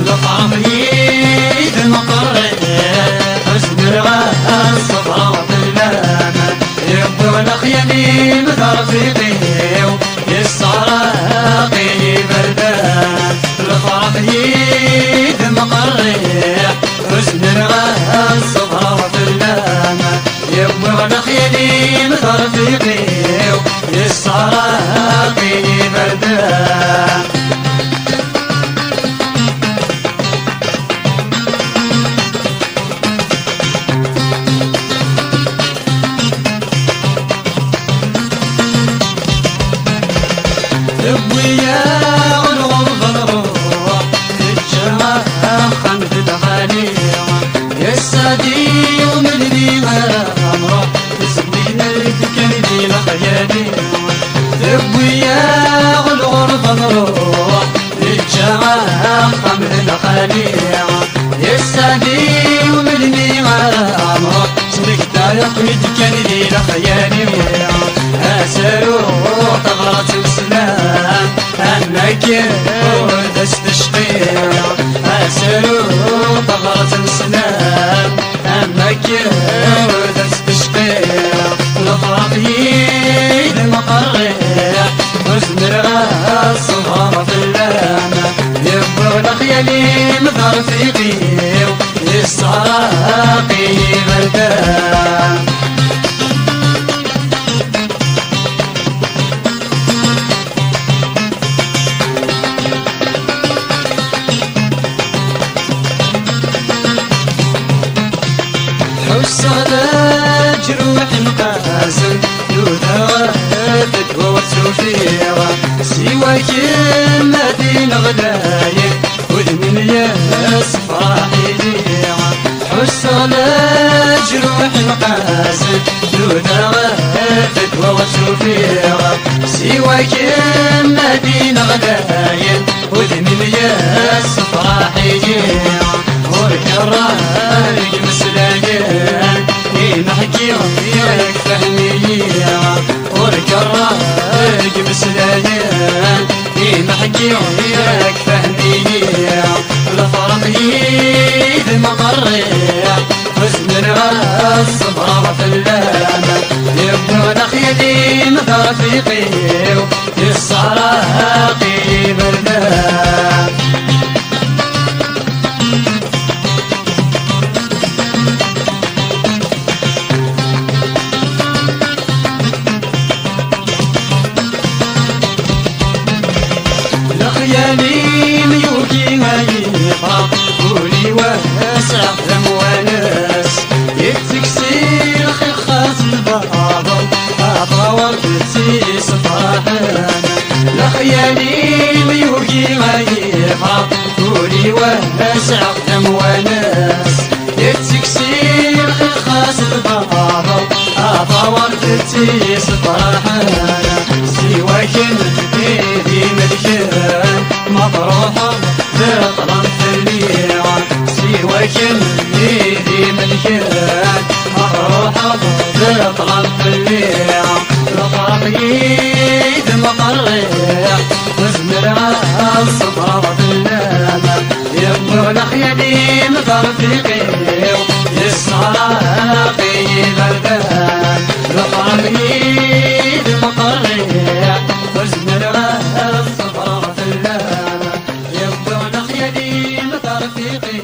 لطعمي المقري حسن الغاء الصبر واللامة يبدو الأخياني مثل رفيقي يستراقي بردان لطعمي المقري حسن الغاء الصبر واللامة يبدو الأخياني مثل رفيقي يستراقي بردان ويا الغربة نروح نتجمع خلف الغالية يا السادي ومن بيها نروح تسقينا الكندي لخيالي ويا الغربة نروح نتجمع خلف الغالية يا السادي ومن بيها نروح سلكتا يقيد كندي لخيالي أسألو طغرة السلام أنك تستشقي أسألو طغرة السلام أنك تستشقي لطرفي المقري حزن الغاء الصغار في اللامة يبرو الأخيالي مثل رفيقي يستراقي بردان حسنا جروح مقاسم يوثا فتوى وتوفيرا سواك مدينة غدايق وذمن يا صفراحي جيرا حسنا جروح مقاسم يوثا فتوى وتوفيرا سواك مدينة غدايق وذمن يا صفراحي جيرا والكراهي مسلاقين نحكي وياك فهمي والكراهي مسلاقين نحكي وياك فهمي لفرقي المقري حزن الغاء الصبر في اللامة يبدو الأخياني مثل رفيقي يستراقي بردان الأخياني ميوكي ما يفرق قولي واسع وناس يتكسير خيخات البابا أطاور بتي صفاحنا الأخياني ميوكي ما يفرق قولي واسع وناس يتكسير خيخات البابا أطاور بتي صفاحنا سواك في ملكان مطروحة بطلع في الليل سواك في ملكان مطروحة بطلع في الليل لطرقي المقري حزن الغاء الصبر في اللامة يبدو الأخياني مثل رفيقي يستراقي بردان لطرقي المقري حزن الغاء الصبر في اللامة يبدو الأخياني مثل رفيقي